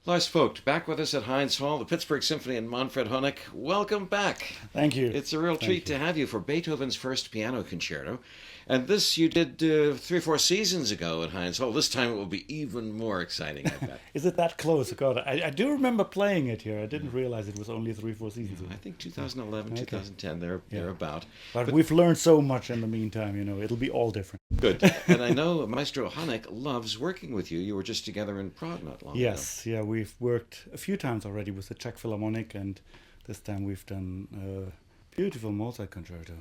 Lars Vogt, back with us at Heinz Hall, the Pittsburgh Symphony and Manfred Honeck. Welcome back. Thank you. It's a real treat to have you for Beethoven's first piano concerto. And this you did 3 or 4 seasons ago at Heinz Hall. This time it will be even more exciting, I bet. Is it that close? God, I do remember playing it here. I didn't realize it was only 3, 4 seasons ago. I think 2011, okay. 2010, they're about. But we've learned so much in the meantime, it'll be all different. Good. And I know Maestro Honeck loves working with you. You were just together in Prague not long ago. Yes, yeah, we've worked a few times already with the Czech Philharmonic, and this time we've done a beautiful Mozart concerto.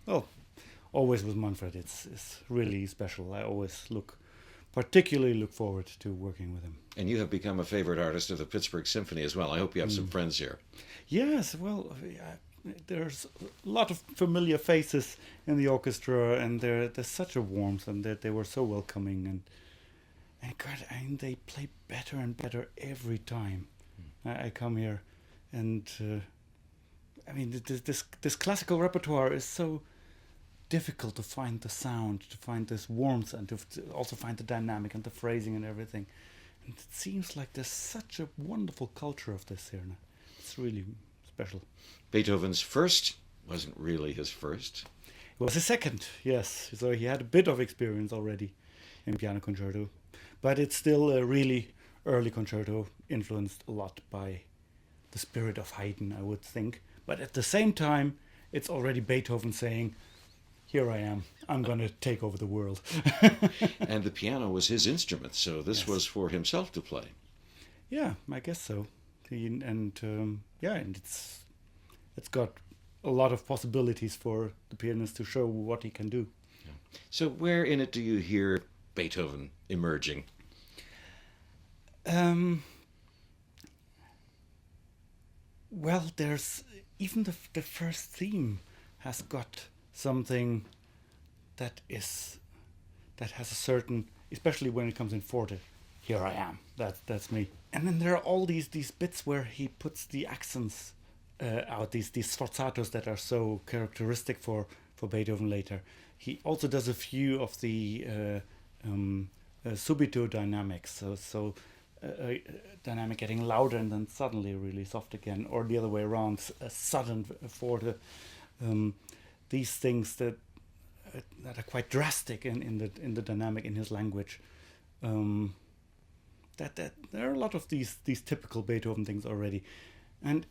Oh, always with Manfred. It's really special. I always particularly look forward to working with him. And you have become a favorite artist of the Pittsburgh Symphony as well. I hope you have some friends here. Yes, well, there's a lot of familiar faces in the orchestra, and there's such a warmth, and they were so welcoming, and God, they play better and better every time I come here, and this classical repertoire is so difficult to find the sound, to find this warmth, and to also find the dynamic and the phrasing and everything. And it seems like there's such a wonderful culture of this here now. It's really special. Beethoven's first wasn't really his first. It was his second, yes. So he had a bit of experience already in piano concerto. But it's still a really early concerto, influenced a lot by the spirit of Haydn, I would think. But at the same time, it's already Beethoven saying, here I am, I'm going to take over the world. And the piano was his instrument, so this was for himself to play. Yeah, I guess so. And it's got a lot of possibilities for the pianist to show what he can do. Yeah. So where in it do you hear Beethoven emerging? Well, there's even the first theme has got something that has a certain, especially when it comes in forte. Here I am. That's me. And then there are all these bits where he puts the accents out, these sforzatos that are so characteristic for Beethoven later. He also does a few of the subito dynamics, so dynamic getting louder and then suddenly really soft again, or the other way around, a sudden forte. These things that are quite drastic in the dynamic in his language. That there are a lot of these typical Beethoven things already, and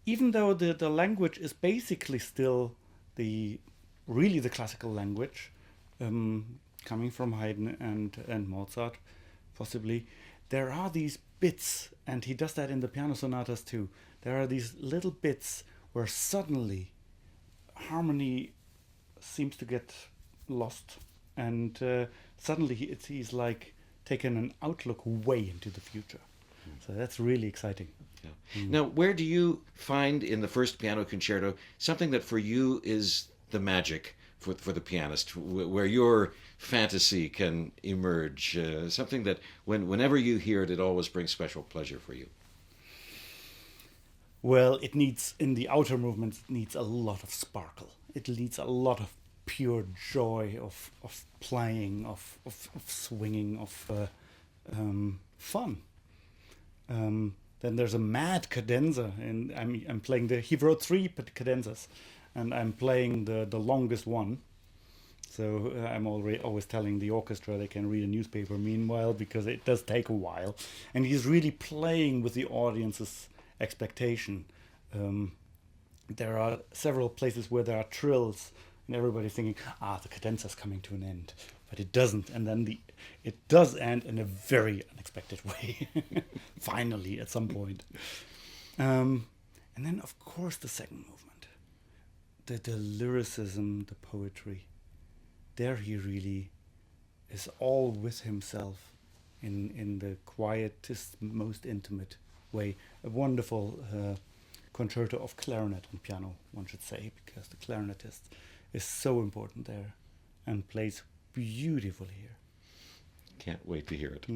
even though the language is basically still the classical language, coming from Haydn and Mozart, possibly, there are these bits, and he does that in the piano sonatas too. There are these little bits where suddenly harmony seems to get lost, and suddenly he's like taken an outlook way into the future. So that's really exciting. Yeah. Now, where do you find in the first piano concerto something that for you is the magic for the pianist, where your fantasy can emerge, something that whenever you hear it, it always brings special pleasure for you? Well, it needs, in the outer movements, it needs a lot of sparkle. It needs a lot of pure joy of playing, of swinging, of fun. Then there's a mad cadenza, and I'm playing he wrote 3 cadenzas, and I'm playing the longest one. So I'm always telling the orchestra they can read a newspaper meanwhile, because it does take a while, and he's really playing with the audience's expectation. There are several places where there are trills, and everybody's thinking, the cadenza's coming to an end, but it doesn't, and then it does end in a very unexpected way. Finally, at some point. And then, of course, the second movement, the lyricism, the poetry. There he really is all with himself in the quietest, most intimate way. A wonderful concerto of clarinet and piano, one should say, because the clarinetist is so important there and plays beautifully here. Can't wait to hear it.